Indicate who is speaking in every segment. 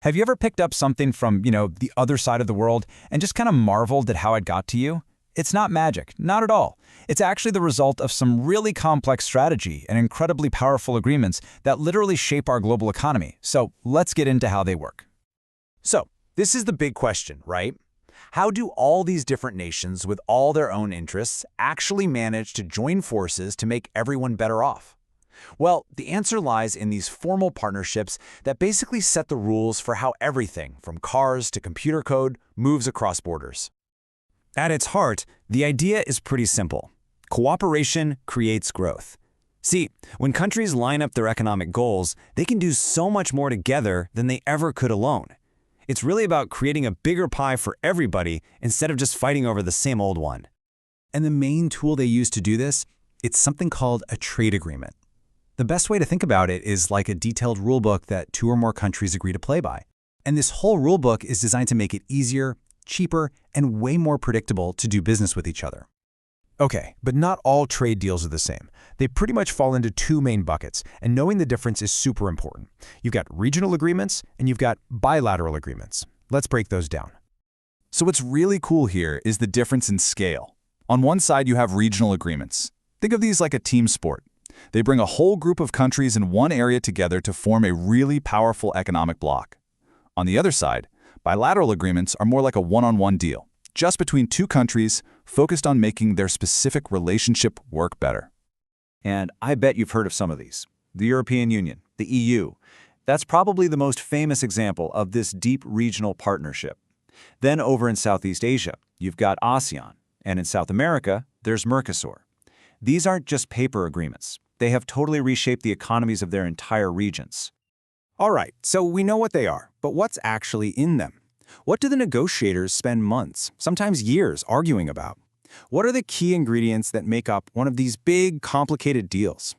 Speaker 1: Have you ever picked up something from, the other side of the world and just kind of marveled at how it got to you? It's not magic, not at all. It's actually the result of some really complex strategy and incredibly powerful agreements that literally shape our global economy. So let's get into how they work.
Speaker 2: So, this is the big question, right? How do all these different nations with all their own interests actually manage to join forces to make everyone better off? Well, the answer lies in these formal partnerships that basically set the rules for how everything, from cars to computer code, moves across borders. At its heart, the idea is pretty simple. Cooperation creates growth. See, when countries line up their economic goals, they can do so much more together than they ever could alone. It's really about creating a bigger pie for everybody instead of just fighting over the same old one.
Speaker 3: And the main tool they use to do this, it's something called a trade agreement. The best way to think about it is like a detailed rulebook that 2 or more countries agree to play by. And this whole rulebook is designed to make it easier, cheaper, and way more predictable to do business with each other.
Speaker 4: Okay, but not all trade deals are the same. They pretty much fall into 2 main buckets, and knowing the difference is super important. You've got regional agreements, and you've got bilateral agreements. Let's break those down.
Speaker 5: So what's really cool here is the difference in scale. On one side, you have regional agreements. Think of these like a team sport. They bring a whole group of countries in one area together to form a really powerful economic bloc. On the other side, bilateral agreements are more like a one-on-one deal, just between 2 countries focused on making their specific relationship work better.
Speaker 2: And I bet you've heard of some of these. The European Union, the EU. That's probably the most famous example of this deep regional partnership. Then over in Southeast Asia, you've got ASEAN, and in South America, there's Mercosur. These aren't just paper agreements. They have totally reshaped the economies of their entire regions. All right, so we know what they are, but what's actually in them? What do the negotiators spend months, sometimes years, arguing about? What are the key ingredients that make up one of these big, complicated deals?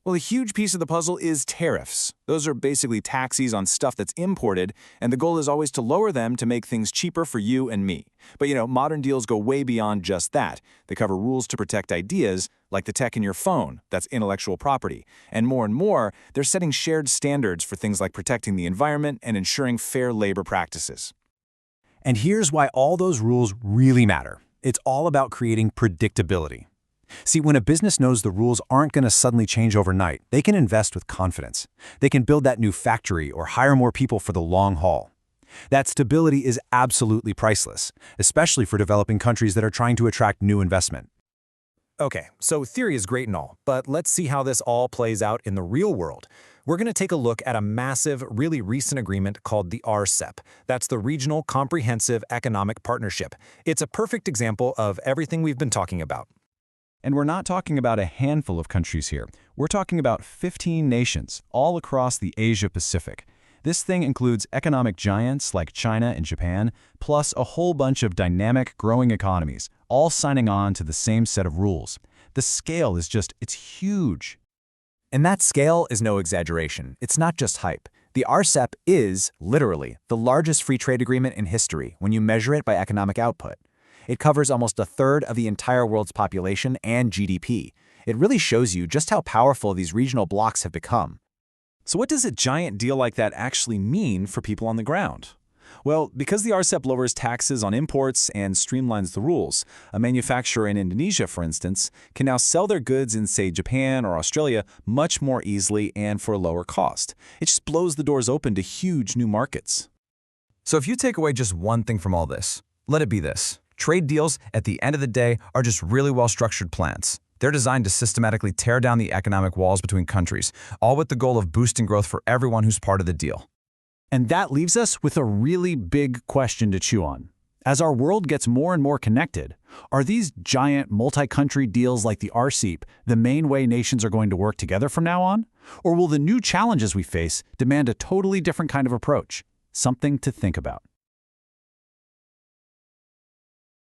Speaker 2: Well, a huge piece of the puzzle is tariffs. Those are basically taxes on stuff that's imported, and the goal is always to lower them to make things cheaper for you and me. But modern deals go way beyond just that. They cover rules to protect ideas, like the tech in your phone, that's intellectual property. And more, they're setting shared standards for things like protecting the environment and ensuring fair labor practices.
Speaker 3: And here's why all those rules really matter. It's all about creating predictability. See, when a business knows the rules aren't going to suddenly change overnight, they can invest with confidence. They can build that new factory or hire more people for the long haul. That stability is absolutely priceless, especially for developing countries that are trying to attract new investment.
Speaker 2: Okay, so theory is great and all, but let's see how this all plays out in the real world. We're going to take a look at a massive, really recent agreement called the RCEP. That's the Regional Comprehensive Economic Partnership. It's a perfect example of everything we've been talking about.
Speaker 1: And we're not talking about a handful of countries here. We're talking about 15 nations, all across the Asia-Pacific. This thing includes economic giants like China and Japan, plus a whole bunch of dynamic, growing economies, all signing on to the same set of rules. The scale is it's huge.
Speaker 2: And that scale is no exaggeration. It's not just hype. The RCEP is, literally, the largest free trade agreement in history when you measure it by economic output. It covers almost a third of the entire world's population and GDP. It really shows you just how powerful these regional blocs have become. So what does a giant deal like that actually mean for people on the ground? Well, because the RCEP lowers taxes on imports and streamlines the rules, a manufacturer in Indonesia, for instance, can now sell their goods in, say, Japan or Australia much more easily and for a lower cost. It just blows the doors open to huge new markets.
Speaker 4: So if you take away just one thing from all this, let it be this. Trade deals, at the end of the day, are just really well-structured plans. They're designed to systematically tear down the economic walls between countries, all with the goal of boosting growth for everyone who's part of the deal.
Speaker 3: And that leaves us with a really big question to chew on. As our world gets more and more connected, are these giant multi-country deals like the RCEP the main way nations are going to work together from now on? Or will the new challenges we face demand a totally different kind of approach? Something to think about.